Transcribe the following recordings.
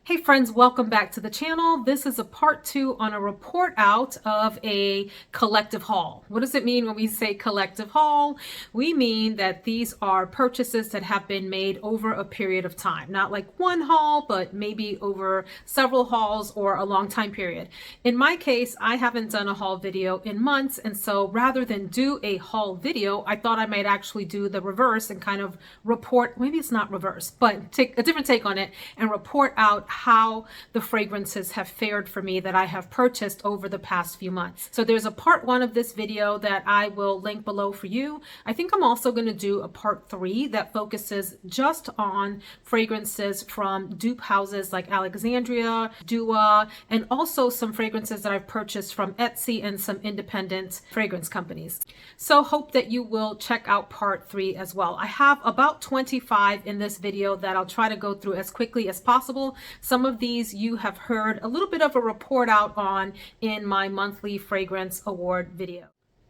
Hey friends, welcome back to the channel. This is a part 2 on a report out of a collective haul. What does it mean when we say collective haul? We mean that these are purchases that have been made over a period of time. Not like one haul, but maybe over several hauls or a long time period. In my case, I haven't done a haul video in months, and so rather than do a haul video, I thought I might actually do the reverse and kind of report, maybe it's not reverse, but take a different take on it and report out how the fragrances have fared for me that I have purchased over the past few months. So there's a part 1 of this video that I will link below for you. I think I'm also going to do a part 3 that focuses just on fragrances from dupe houses like Alexandria, Dua, and also some fragrances that I've purchased from Etsy and some independent fragrance companies. So hope that you will check out part 3 as well. I have about 25 in this video that I'll try to go through as quickly as possible. Some of these you have heard a little bit of a report out on in my monthly fragrance award video.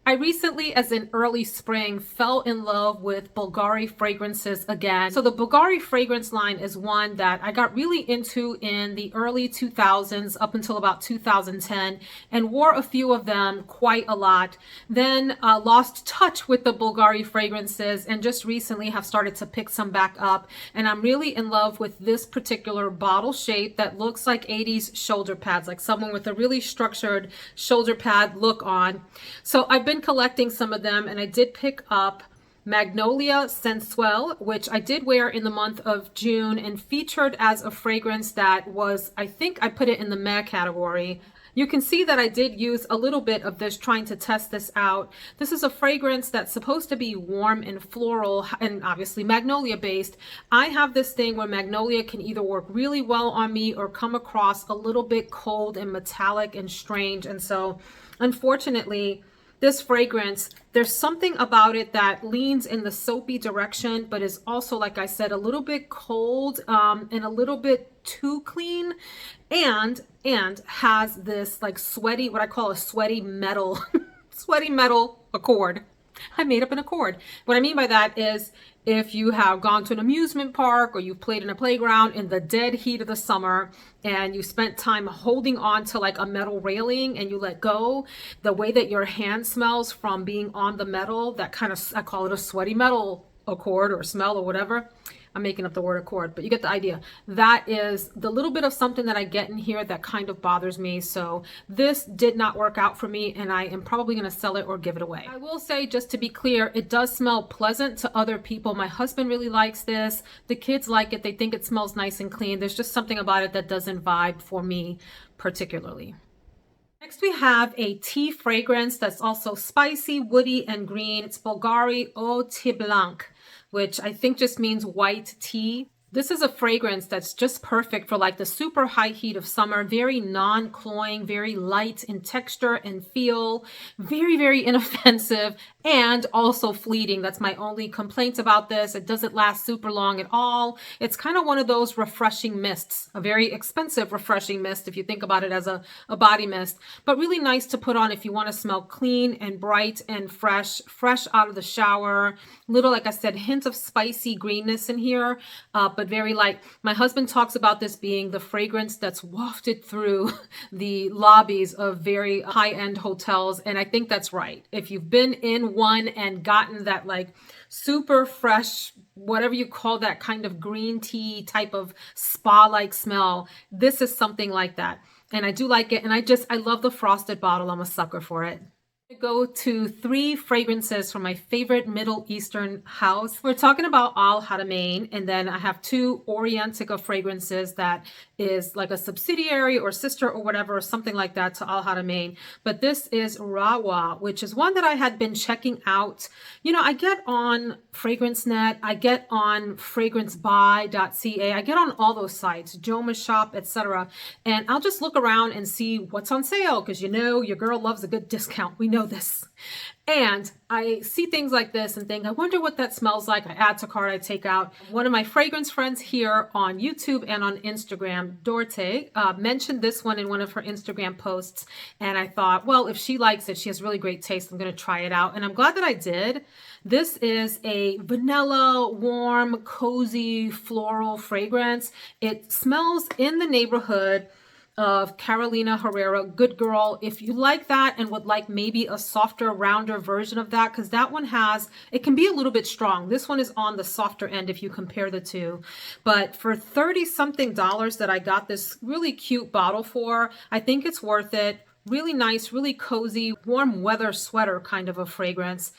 I recently, as in early spring, fell in love with Bvlgari fragrances again. So the Bvlgari fragrance line is one that I got really into in the early 2000s up until about 2010 and wore a few of them quite a lot. Then lost touch with the Bvlgari fragrances and just recently have started to pick some back up. And I'm really in love with this particular bottle shape that looks like 80s shoulder pads, like someone with a really structured shoulder pad look on. So I've been collecting some of them, and I did pick up Magnolia Sensuel, which I did wear in the month of June and featured as a fragrance that was, I think I put it in the meh category. You can see that I did use a little bit of this trying to test this out. This is a fragrance that's supposed to be warm and floral and obviously magnolia based. I have this thing where magnolia can either work really well on me or come across a little bit cold and metallic and strange. And so unfortunately, this fragrance, there's something about it that leans in the soapy direction, but is also, like I said, a little bit cold and a little bit too clean, and has this like sweaty, what I call a sweaty metal, sweaty metal accord. I made up an accord. What I mean by that is if you have gone to an amusement park or you've played in a playground in the dead heat of the summer and you spent time holding on to like a metal railing and you let go, the way that your hand smells from being on the metal, that kind of, I call it a sweaty metal accord or smell or whatever. I'm making up the word accord, but you get the idea. That is the little bit of something that I get in here that kind of bothers me. So this did not work out for me, and I am probably going to sell it or give it away. I will say, just to be clear, it does smell pleasant to other people. My husband really likes this. The kids like it. They think it smells nice and clean. There's just something about it that doesn't vibe for me particularly. Next, we have a tea fragrance that's also spicy, woody, and green. It's Bvlgari Blanc, which I think just means white tea. This is a fragrance that's just perfect for like the super high heat of summer, very non-cloying, very light in texture and feel, very, very inoffensive, and also fleeting. That's my only complaint about this. It doesn't last super long at all. It's kind of one of those refreshing mists, a very expensive refreshing mist if you think about it as a body mist, but really nice to put on if you want to smell clean and bright and fresh out of the shower. Little, like I said, hint of spicy greenness in here, but very light. My husband talks about this being the fragrance that's wafted through the lobbies of very high-end hotels, and I think that's right. If you've been in one and gotten that like super fresh, whatever you call that kind of green tea type of spa-like smell, this is something like that. And I do like it, and I love the frosted bottle. I'm a sucker for it. Go to 3 fragrances from my favorite Middle Eastern house. We're talking about Haramain, and then I have 2 Orientica fragrances that is like a subsidiary or sister or whatever, or something like that to Haramain. But this is Rawaa, which is one that I had been checking out. You know, I get on FragranceNet, I get on fragrancebuy.ca, I get on all those sites, Joma Shop, etc. And I'll just look around and see what's on sale, because you know your girl loves a good discount. We know this. And I see things like this and think, I wonder what that smells like. I add to cart, I take out. One of my fragrance friends here on YouTube and on Instagram, Dorte, mentioned this one in one of her Instagram posts. And I thought, well, if she likes it, she has really great taste, I'm going to try it out. And I'm glad that I did. This is a vanilla, warm, cozy, floral fragrance. It smells in the neighborhood of Carolina Herrera, Good Girl. If you like that and would like maybe a softer, rounder version of that, because that one has, it can be a little bit strong. This one is on the softer end if you compare the two. But for $30-something that I got this really cute bottle for, I think it's worth it. Really nice, really cozy, warm weather sweater kind of a fragrance.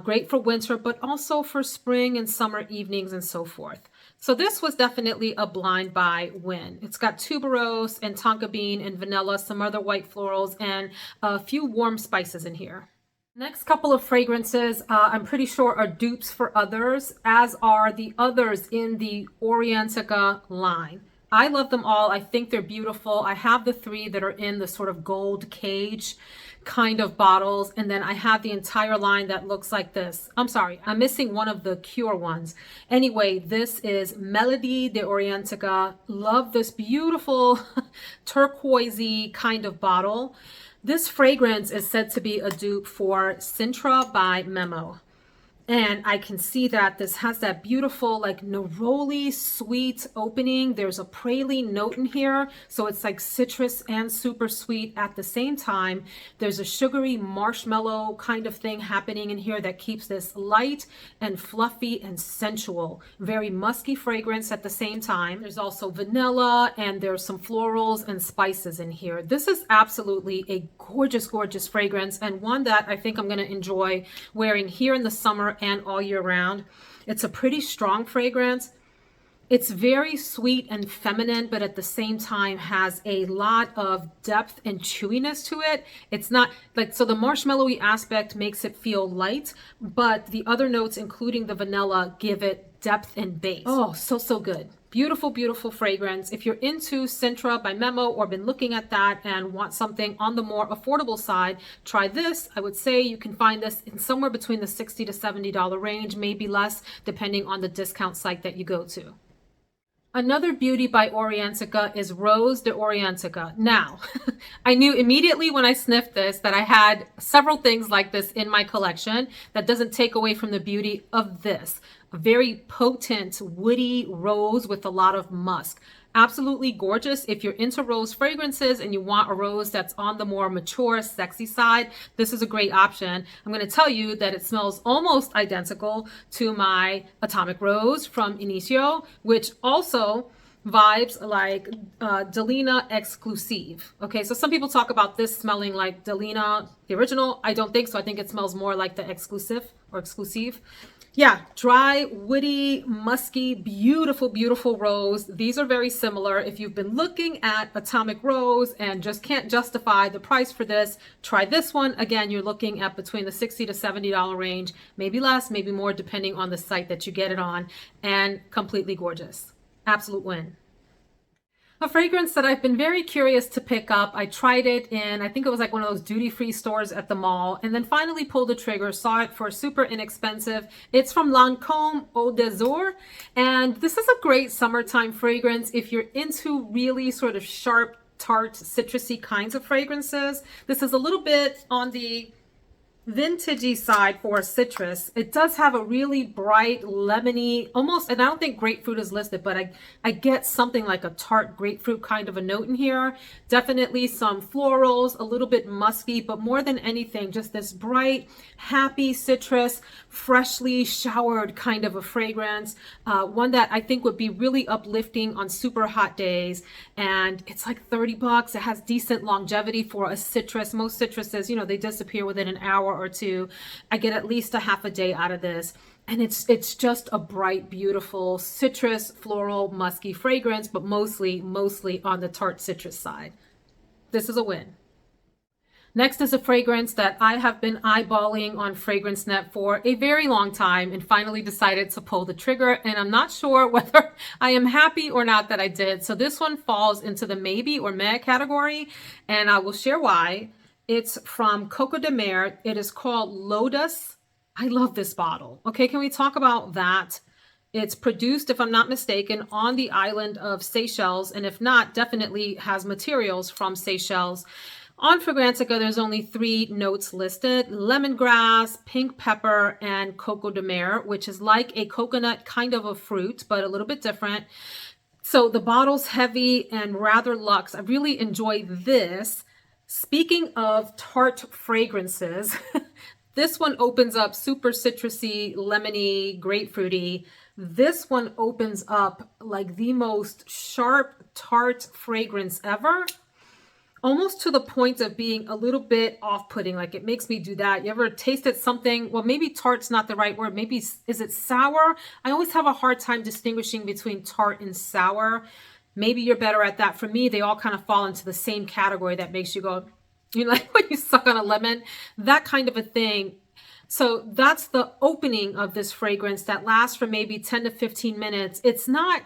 Great for winter, but also for spring and summer evenings and so forth. So this was definitely a blind buy win. It's got tuberose and tonka bean and vanilla, some other white florals, and a few warm spices in here. Next couple of fragrances, I'm pretty sure are dupes for others, as are the others in the Orientica line. I love them all. I think they're beautiful. I have the three that are in the sort of gold cage kind of bottles. And then I have the entire line that looks like this. I'm sorry, I'm missing one of the Cure ones. Anyway, this is Melodie de Orientica. Love this beautiful turquoisey kind of bottle. This fragrance is said to be a dupe for Sintra by Memo. And I can see that this has that beautiful, like, neroli sweet opening. There's a praline note in here. So it's like citrus and super sweet at the same time. There's a sugary marshmallow kind of thing happening in here that keeps this light and fluffy and sensual. Very musky fragrance at the same time. There's also vanilla and there's some florals and spices in here. This is absolutely a gorgeous, gorgeous fragrance, and one that I think I'm going to enjoy wearing here in the summer and all year round. It's a pretty strong fragrance. It's very sweet and feminine, but at the same time has a lot of depth and chewiness to it. It's not like, so the marshmallowy aspect makes it feel light, but the other notes, including the vanilla, give it depth and base. Oh, so, so good. Beautiful, beautiful fragrance. If you're into Sintra by Memo or been looking at that and want something on the more affordable side, try this. I would say you can find this in somewhere between the $60 to $70 range, maybe less, depending on the discount site that you go to. Another beauty by Orientica is Rose de Orientica. Now, I knew immediately when I sniffed this that I had several things like this in my collection. That doesn't take away from the beauty of this. A very potent, woody rose with a lot of musk. Absolutely gorgeous. If you're into rose fragrances and you want a rose that's on the more mature, sexy side, this is a great option. I'm going to tell you that it smells almost identical to my Atomic Rose from Inicio, which also vibes like Delina Exclusive. Okay, so some people talk about this smelling like Delina, the original. I don't think so. I think it smells more like the Exclusive or Exclusive. Yeah, dry, woody, musky, beautiful, beautiful rose. These are very similar. If you've been looking at Atomic Rose and just can't justify the price for this, try this one. Again, you're looking at between the $60 to $70 range, maybe less, maybe more, depending on the site that you get it on, and completely gorgeous. Absolute win. A fragrance that I've been very curious to pick up. I tried it in, I think it was like one of those duty-free stores at the mall, and then finally pulled the trigger, saw it for super inexpensive. It's from Lancome Eau d'Azur, and this is a great summertime fragrance if you're into really sort of sharp, tart, citrusy kinds of fragrances. This is a little bit on the vintagey side for citrus. It does have a really bright lemony, almost, and I don't think grapefruit is listed, but I get something like a tart grapefruit kind of a note in here. Definitely some florals, a little bit musky, but more than anything, just this bright, happy citrus, freshly showered kind of a fragrance. One that I think would be really uplifting on super hot days. And it's like $30. It has decent longevity for a citrus. Most citruses, you know, they disappear within an hour or two. I get at least a half a day out of this. And it's just a bright, beautiful citrus, floral, musky fragrance, but mostly on the tart citrus side. This is a win. Next is a fragrance that I have been eyeballing on FragranceNet for a very long time and finally decided to pull the trigger. And I'm not sure whether I am happy or not that I did. So this one falls into the maybe or meh category, and I will share why. It's from Coco de Mer. It is called Lodas. I love this bottle. Okay, can we talk about that? It's produced, if I'm not mistaken, on the island of Seychelles, and if not, definitely has materials from Seychelles. On Fragrantica, there's only 3 notes listed: lemongrass, pink pepper, and Coco de Mer, which is like a coconut kind of a fruit, but a little bit different. So the bottle's heavy and rather luxe. I really enjoy this. Speaking of tart fragrances, this one opens up super citrusy, lemony, grapefruity. This one opens up like the most sharp tart fragrance ever, almost to the point of being a little bit off-putting. Like, it makes me do that. You ever tasted something? Well, maybe tart's not the right word. Maybe, is it sour? I always have a hard time distinguishing between tart and sour. Maybe you're better at that. For me, they all kind of fall into the same category that makes you go, you know, like when you suck on a lemon, that kind of a thing. So that's the opening of this fragrance that lasts for maybe 10 to 15 minutes. It's not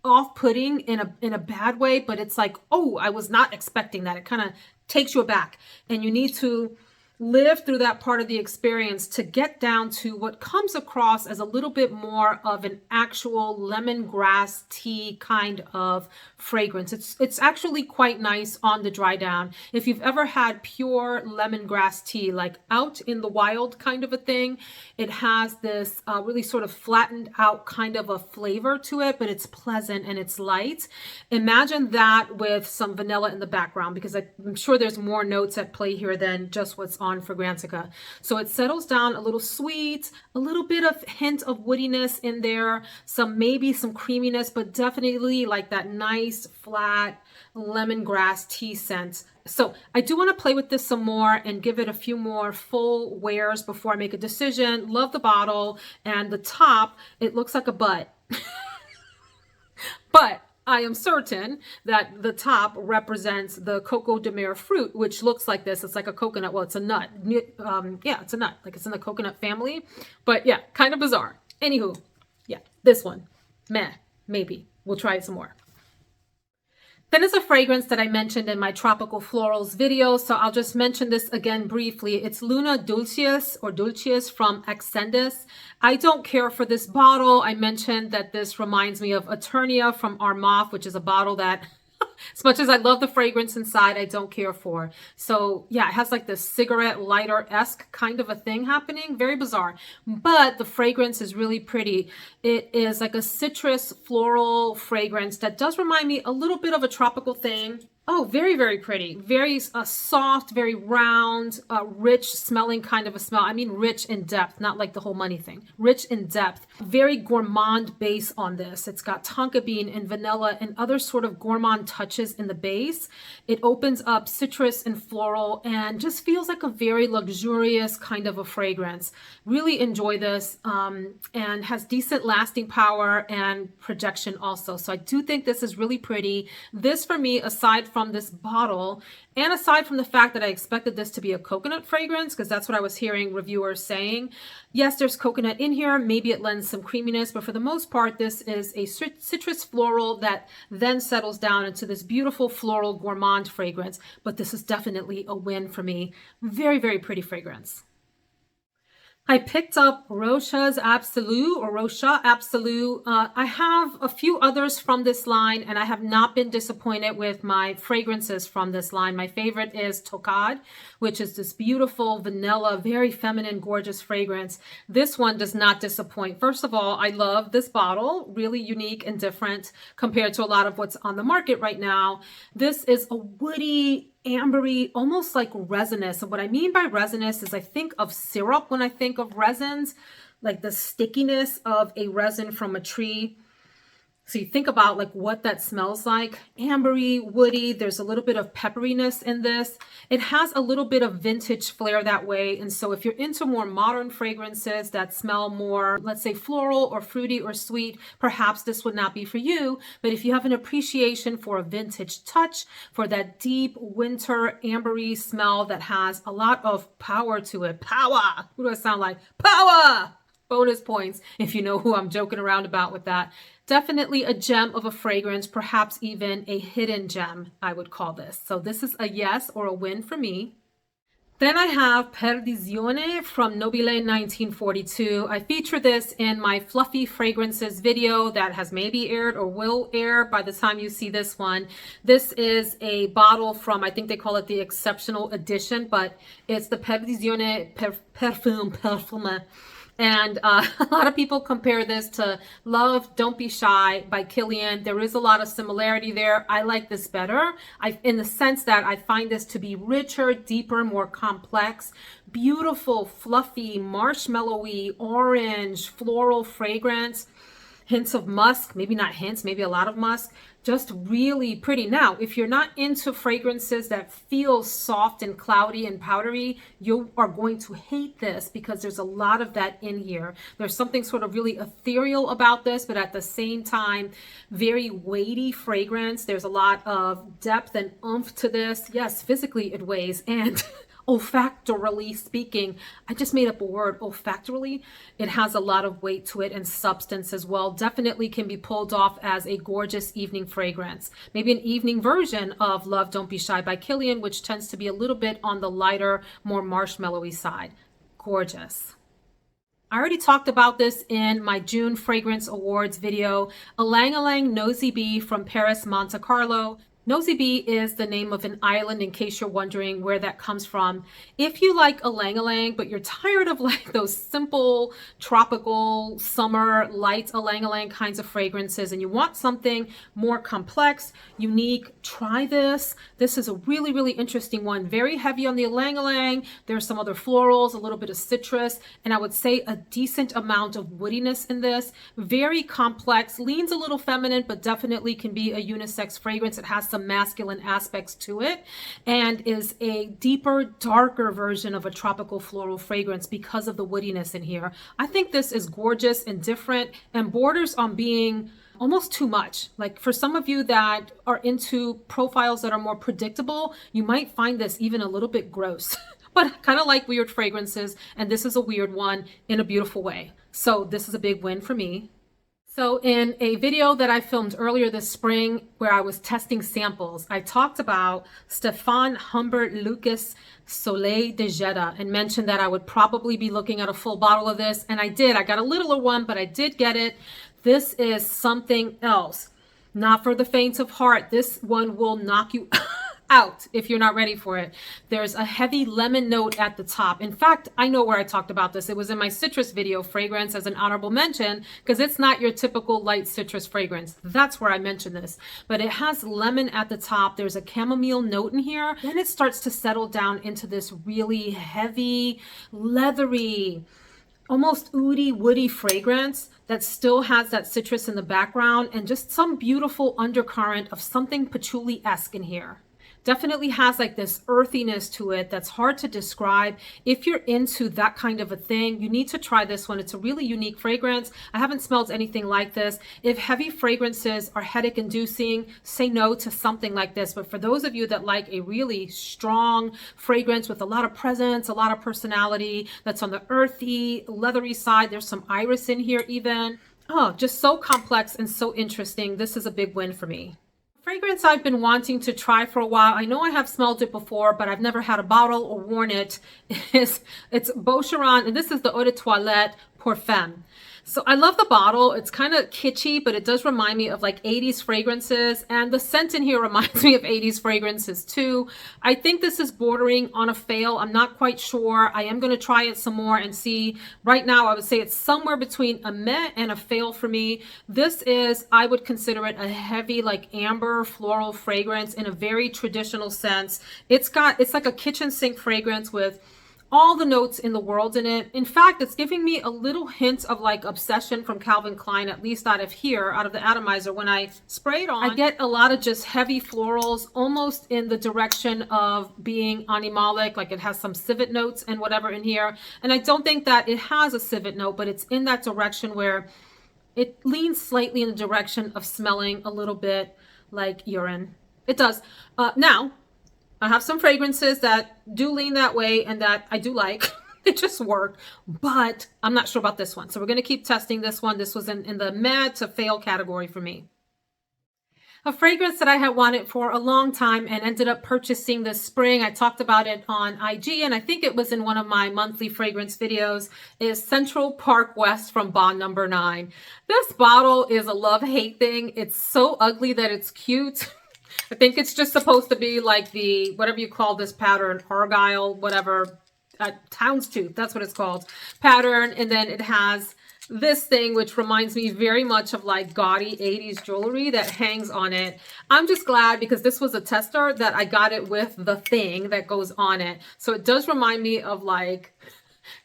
off-putting in a bad way, but it's like, oh, I was not expecting that. It kind of takes you aback, and you need to live through that part of the experience to get down to what comes across as a little bit more of an actual lemongrass tea kind of fragrance. It's actually quite nice on the dry down. If you've ever had pure lemongrass tea, like out in the wild kind of a thing, it has this really sort of flattened out kind of a flavor to it, but it's pleasant and it's light. Imagine that with some vanilla in the background, because I'm sure there's more notes at play here than just what's on Fragrantica. So it settles down a little sweet, a little bit of hint of woodiness in there, maybe some creaminess, but definitely like that nice flat lemongrass tea scent. So I do want to play with this some more and give it a few more full wears before I make a decision. Love the bottle, and the top, it looks like a butt. But I am certain that the top represents the Coco de Mer fruit, which looks like this. It's like a coconut. Well, it's a nut. Yeah, it's a nut. Like, it's in the coconut family. But yeah, kind of bizarre. Anywho, yeah, this one, meh, maybe. We'll try it some more. Then is a fragrance that I mentioned in my tropical florals video, so I'll just mention this again briefly. It's Luna Dulcius or Dulcius from Accendis. I don't care for this bottle. I mentioned that this reminds me of Eternia from Armaf, which is a bottle that, as much as I love the fragrance inside, I don't care for. So yeah, it has like this cigarette lighter-esque kind of a thing happening. Very bizarre. But the fragrance is really pretty. It is like a citrus floral fragrance that does remind me a little bit of a tropical thing. Oh, very, very pretty. Very soft, very round, rich smelling kind of a smell. I mean, rich in depth, not like the whole money thing. Rich in depth. Very gourmand base on this. It's got tonka bean and vanilla and other sort of gourmand touches in the base. It opens up citrus and floral and just feels like a very luxurious kind of a fragrance. Really enjoy this, and has decent lasting power and projection also. So I do think this is really pretty. This, for me, aside from this bottle, and aside from the fact that I expected this to be a coconut fragrance, because that's what I was hearing reviewers saying. Yes, there's coconut in here. Maybe it lends some creaminess, but for the most part, this is a citrus floral that then settles down into this beautiful floral gourmand fragrance. But this is definitely a win for me. Very, very pretty fragrance. I picked up Rochas Absolu or Rochas Absolu. I have a few others from this line, and I have not been disappointed with my fragrances from this line. My favorite is Tocade, which is this beautiful vanilla, very feminine, gorgeous fragrance. This one does not disappoint. First of all, I love this bottle, really unique and different compared to a lot of what's on the market right now. This is a woody, ambery, almost like resinous. And what I mean by resinous is I think of syrup when I think of resins, like the stickiness of a resin from a tree. So you think about like what that smells like. Ambery, woody, there's a little bit of pepperiness in this. It has a little bit of vintage flair that way. And so if you're into more modern fragrances that smell more, let's say floral or fruity or sweet, perhaps this would not be for you. But if you have an appreciation for a vintage touch, for that deep winter ambery smell that has a lot of power to it. Power! Who do I sound like? Power! Bonus points if you know who I'm joking around about with that. Definitely a gem of a fragrance, perhaps even a hidden gem, I would call this. So this is a yes or a win for me. Then I have Perdizione from Nobile 1942. I feature this in my fluffy fragrances video that has maybe aired or will air by the time you see this one. This is a bottle from, I think they call it the exceptional edition, but it's the Perdizione Perfume. And a lot of people compare this to Love, Don't Be Shy by Kilian. There is a lot of similarity there. I like this better in the sense that I find this to be richer, deeper, more complex, beautiful, fluffy, marshmallowy, orange, floral fragrance. Hints of musk, maybe not hints, maybe a lot of musk, just really pretty. Now, if you're not into fragrances that feel soft and cloudy and powdery, you are going to hate this because there's a lot of that in here. There's something sort of really ethereal about this, but at the same time, very weighty fragrance. There's a lot of depth and oomph to this. Yes, physically it weighs, and olfactorily speaking, I just made up a word, olfactorily. It has a lot of weight to it and substance as well. Definitely can be pulled off as a gorgeous evening fragrance. Maybe an evening version of Love, Don't Be Shy by Kilian, which tends to be a little bit on the lighter, more marshmallowy side. Gorgeous. I already talked about this in my June Fragrance Awards video. Ylang Nosy Bee from Paris, Monte Carlo. Nosy Bee is the name of an island, in case you're wondering where that comes from. If you like ylang, but you're tired of like those simple tropical summer light ylang kinds of fragrances and you want something more complex, unique, try this. This is a really, really interesting one. Very heavy on the ylang. There's some other florals, a little bit of citrus, and I would say a decent amount of woodiness in this. Very complex, leans a little feminine, but definitely can be a unisex fragrance. It has some masculine aspects to it and is a deeper, darker version of a tropical floral fragrance because of the woodiness in here. I think this is gorgeous and different and borders on being almost too much. Like for some of you that are into profiles that are more predictable, you might find this even a little bit gross. But kind of like weird fragrances, and this is a weird one in a beautiful way. So this is a big win for me. So in a video that I filmed earlier this spring where I was testing samples, I talked about Stefan Humbert Lucas Soleil de Jeddah and mentioned that I would probably be looking at a full bottle of this, and I did. I got a littler one, but I did get it. This is something else. Not for the faint of heart. This one will knock you out if you're not ready for it. There's a heavy lemon note at the top. In fact, I know where I talked about this. It was in my citrus video, fragrance as an honorable mention, because it's not your typical light citrus fragrance. That's where I mentioned this. But it has lemon at the top. There's a chamomile note in here. Then it starts to settle down into this really heavy, leathery, almost oudy, woody fragrance that still has that citrus in the background and just some beautiful undercurrent of something patchouli-esque in here. Definitely has like this earthiness to it that's hard to describe. If you're into that kind of a thing, you need to try this one. It's a really unique fragrance. I haven't smelled anything like this. If heavy fragrances are headache inducing, say no to something like this. But for those of you that like a really strong fragrance with a lot of presence, a lot of personality, that's on the earthy, leathery side, there's some iris in here even. Oh, just so complex and so interesting. This is a big win for me. Fragrance I've been wanting to try for a while. I know I have smelled it before, but I've never had a bottle or worn it. It's Boucheron, and this is the Eau de Toilette Parfume. So I love the bottle. It's kind of kitschy, but it does remind me of like 80s fragrances. And the scent in here reminds me of 80s fragrances too. I think this is bordering on a fail. I'm not quite sure. I am going to try it some more and see. Right now, I would say it's somewhere between a meh and a fail for me. This is, I would consider it a heavy, like amber floral fragrance in a very traditional sense. It's like a kitchen sink fragrance with all the notes in the world in it. In fact, it's giving me a little hint of like Obsession from Calvin Klein, at least out of here, out of the atomizer. When I spray it on, I get a lot of just heavy florals, almost in the direction of being animalic, like it has some civet notes and whatever in here. And I don't think that it has a civet note, but it's in that direction where it leans slightly in the direction of smelling a little bit like urine. It does. Now, I have some fragrances that do lean that way and that I do like. They just work, but I'm not sure about this one. So we're going to keep testing this one. This was in the meh to fail category for me. A fragrance that I had wanted for a long time and ended up purchasing this spring. I talked about it on IG, and I think it was in one of my monthly fragrance videos, is Central Park West from Bond Number 9. This bottle is a love-hate thing. It's so ugly that it's cute. I think it's just supposed to be like the, whatever you call this pattern, Argyle, whatever, Houndstooth, that's what it's called, pattern. And then it has this thing, which reminds me very much of like gaudy 80s jewelry that hangs on it. I'm just glad, because this was a tester, that I got it with the thing that goes on it. So it does remind me of like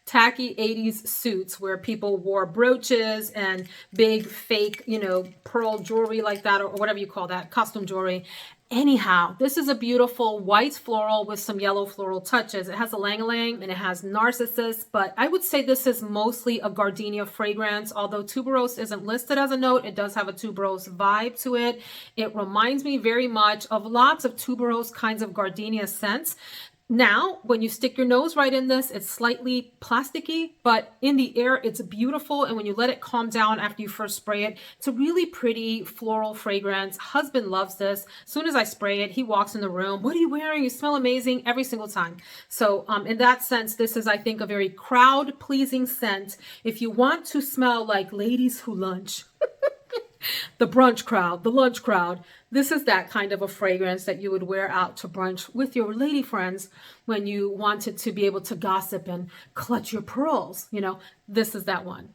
tacky 80s suits where people wore brooches and big fake, you know, pearl jewelry like that, or whatever you call that, costume jewelry. Anyhow, this is a beautiful white floral with some yellow floral touches. It has a ylang-ylang and it has narcissus, but I would say this is mostly a gardenia fragrance. Although tuberose isn't listed as a note, it does have a tuberose vibe to it. It reminds me very much of lots of tuberose kinds of gardenia scents. Now, when you stick your nose right in this, it's slightly plasticky, but in the air, it's beautiful. And when you let it calm down after you first spray it, it's a really pretty floral fragrance. Husband loves this. As soon as I spray it, he walks in the room. What are you wearing? You smell amazing every single time. So in that sense, this is, I think, a very crowd-pleasing scent. If you want to smell like ladies who lunch, the brunch crowd, the lunch crowd, this is that kind of a fragrance that you would wear out to brunch with your lady friends when you wanted to be able to gossip and clutch your pearls. You know, this is that one.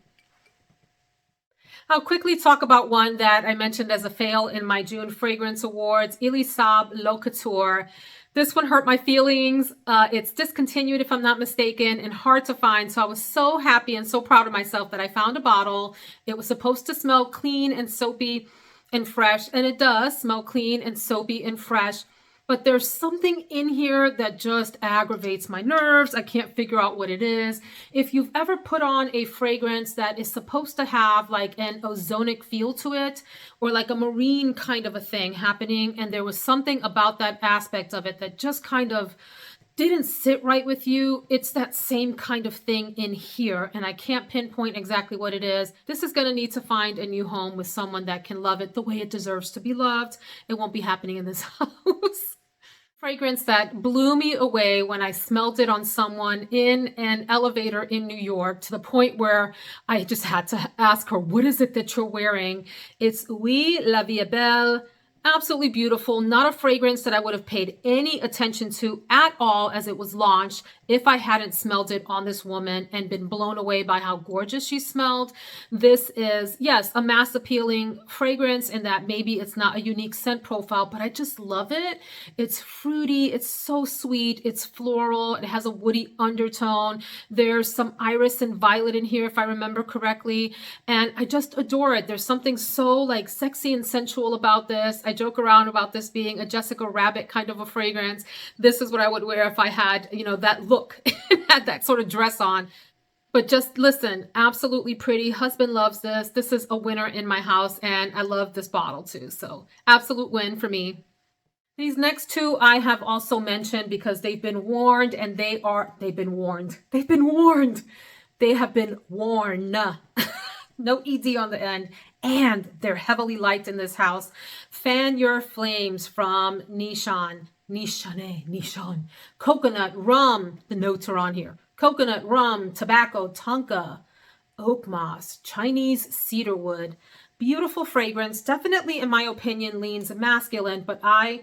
I'll quickly talk about one that I mentioned as a fail in my June fragrance awards, Elisab Le Couture. This one hurt my feelings. It's discontinued, if I'm not mistaken, and hard to find. So I was so happy and so proud of myself that I found a bottle. It was supposed to smell clean and soapy and fresh, and it does smell clean and soapy and fresh. But there's something in here that just aggravates my nerves. I can't figure out what it is. If you've ever put on a fragrance that is supposed to have like an ozonic feel to it, or like a marine kind of a thing happening, and there was something about that aspect of it that just kind of didn't sit right with you, it's that same kind of thing in here, and I can't pinpoint exactly what it is. This is going to need to find a new home with someone that can love it the way it deserves to be loved. It won't be happening in this house. Fragrance that blew me away when I smelled it on someone in an elevator in New York, to the point where I just had to ask her, what is it that you're wearing? It's Oui La Vie Est Belle. Absolutely beautiful. Not a fragrance that I would have paid any attention to at all as it was launched if I hadn't smelled it on this woman and been blown away by how gorgeous she smelled. This is, yes, a mass appealing fragrance in that maybe it's not a unique scent profile, but I just love it. It's fruity. It's so sweet. It's floral. It has a woody undertone. There's some iris and violet in here, if I remember correctly. And I just adore it. There's something so like sexy and sensual about this. I joke around about this being a Jessica Rabbit kind of a fragrance. This is what I would wear if I had, you know, that look and had that sort of dress on. But just listen, absolutely pretty. Husband loves this. This is a winner in my house, and I love this bottle too. So absolute win for me. These next two I have also mentioned because they've been warned, and they've been warned. They've been warned. They have been worn. No ED on the end. And they're heavily liked in this house. Fan Your Flames from Nishan. Coconut, rum. The notes are on here. Coconut, rum, tobacco, tonka, oak moss, Chinese cedarwood. Beautiful fragrance. Definitely, in my opinion, leans masculine, but I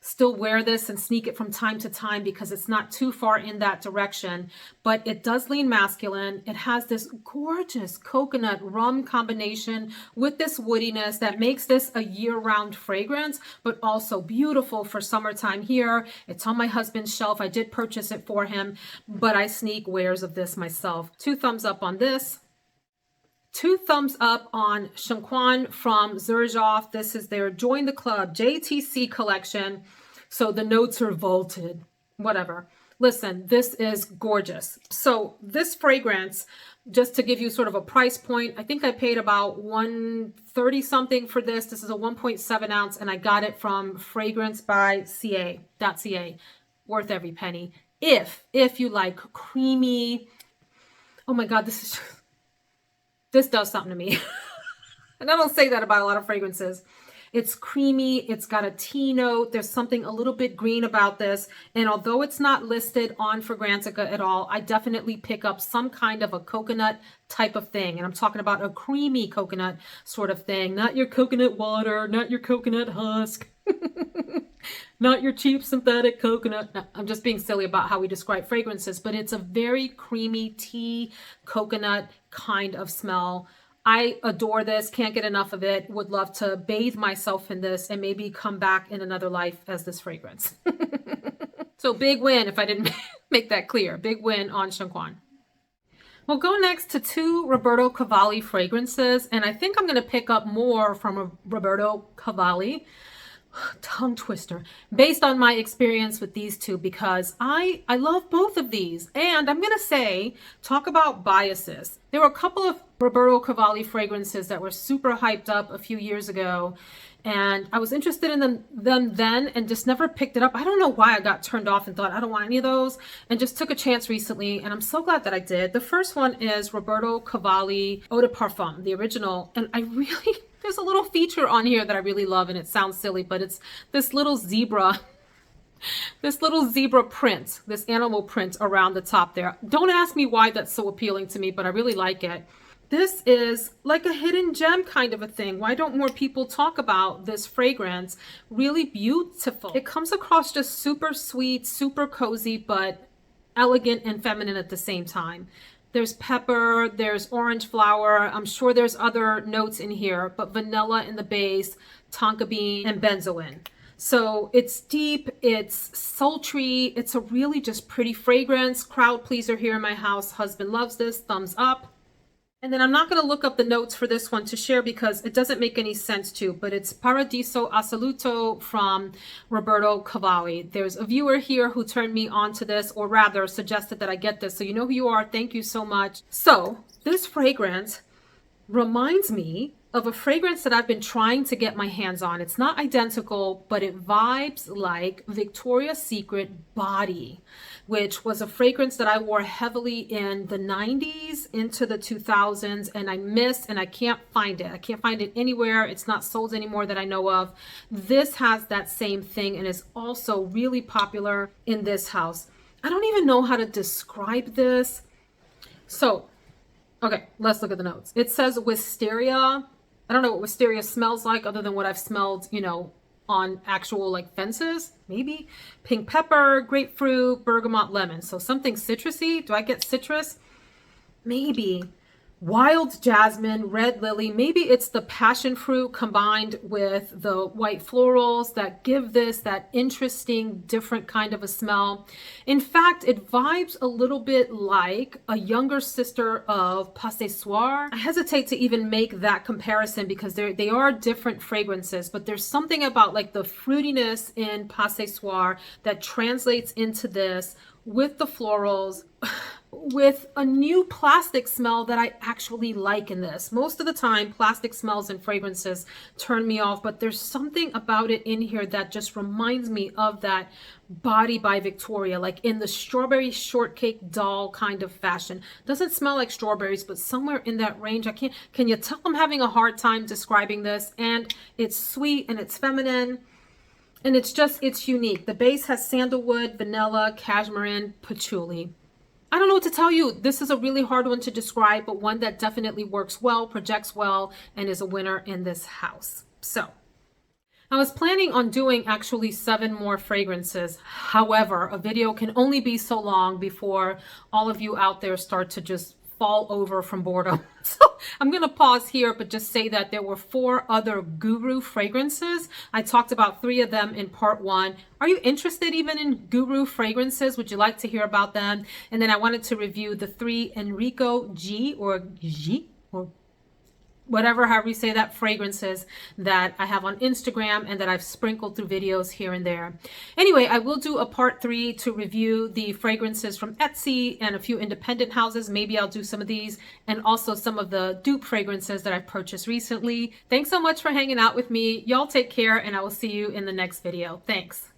still wear this and sneak it from time to time because it's not too far in that direction, but it does lean masculine. It has this gorgeous coconut rum combination with this woodiness that makes this a year-round fragrance, but also beautiful for summertime here. It's on my husband's shelf. I did purchase it for him, but I sneak wares of this myself. 2 thumbs up on this. 2 thumbs up on Shunkoin from Xerjoff. This is their Join the Club JTC collection. So the notes are vaulted, whatever. Listen, this is gorgeous. So this fragrance, just to give you sort of a price point, I think I paid about $130 something for this. This is a 1.7 ounce, and I got it from Fragrance by .ca. Worth every penny. If you like creamy, oh my God, this does something to me. And I don't say that about a lot of fragrances. It's creamy. It's got a tea note. There's something a little bit green about this. And although it's not listed on Fragrantica at all, I definitely pick up some kind of a coconut type of thing. And I'm talking about a creamy coconut sort of thing, not your coconut water, not your coconut husk. Not your cheap synthetic coconut. No, I'm just being silly about how we describe fragrances, but it's a very creamy tea coconut kind of smell. I adore this, can't get enough of it, would love to bathe myself in this and maybe come back in another life as this fragrance. So big win, if I didn't make that clear, big win on Shunkoin. We'll go next to 2 Roberto Cavalli fragrances, and I think I'm going to pick up more from Roberto Cavalli. Tongue twister, based on my experience with these 2, because I love both of these. And I'm gonna say, talk about biases. There were a couple of Roberto Cavalli fragrances that were super hyped up a few years ago, and I was interested in them then and just never picked it up. I don't know why I got turned off and thought I don't want any of those, and just took a chance recently, and I'm so glad that I did. The first one is Roberto Cavalli Eau de Parfum, the original, and I really there's a little feature on here that I really love, and it sounds silly, but it's this little zebra print, this animal print around the top there. Don't ask me why that's so appealing to me, but I really like it. This is like a hidden gem kind of a thing. Why don't more people talk about this fragrance? Really beautiful. It comes across just super sweet, super cozy, but elegant and feminine at the same time. There's pepper, there's orange flower. I'm sure there's other notes in here, but vanilla in the base, tonka bean, and benzoin. So it's deep, it's sultry, it's a really just pretty fragrance. Crowd pleaser here in my house. Husband loves this, thumbs up. And then I'm not going to look up the notes for this one to share because it doesn't make any sense to, but it's Paradiso Assoluto from Roberto Cavalli. There's a viewer here who turned me on to this, or rather suggested that I get this. So you know who you are. Thank you so much. So this fragrance reminds me of a fragrance that I've been trying to get my hands on. It's not identical, but it vibes like Victoria's Secret Body, which was a fragrance that I wore heavily in the 90s into the 2000s, and I missed, and I can't find it. I can't find it anywhere. It's not sold anymore that I know of. This has that same thing and is also really popular in this house. I don't even know how to describe this. So, okay, let's look at the notes. It says wisteria. I don't know what wisteria smells like other than what I've smelled, you know, on actual like fences, maybe. Pink pepper, grapefruit, bergamot, lemon. So something citrusy. Do I get citrus? Maybe. Wild jasmine, red lily. Maybe it's the passion fruit combined with the white florals that give this that interesting, different kind of a smell. In fact, it vibes a little bit like a younger sister of Pas de Soir. I hesitate to even make that comparison because they are different fragrances, but there's something about like the fruitiness in Pas de Soir that translates into this with the florals, with a new plastic smell that I actually like in this. Most of the time, plastic smells and fragrances turn me off, but there's something about it in here that just reminds me of that Body by Victoria, like in the strawberry shortcake doll kind of fashion. Doesn't smell like strawberries, but somewhere in that range. Can you tell I'm having a hard time describing this? And it's sweet and it's feminine. And it's unique. The base has sandalwood, vanilla, cashmere, patchouli. I don't know what to tell you. This is a really hard one to describe, but one that definitely works well, projects well, and is a winner in this house. So I was planning on doing actually 7 more fragrances. However, a video can only be so long before all of you out there start to just fall over from boredom. So I'm going to pause here, but just say that there were 4 other guru fragrances. I talked about 3 of them in part 1. Are you interested even in guru fragrances? Would you like to hear about them? And then I wanted to review the 3 Enrico G or whatever, however you say that, fragrances that I have on Instagram and that I've sprinkled through videos here and there. Anyway, I will do a part 3 to review the fragrances from Etsy and a few independent houses. Maybe I'll do some of these and also some of the dupe fragrances that I've purchased recently. Thanks so much for hanging out with me. Y'all take care, and I will see you in the next video. Thanks.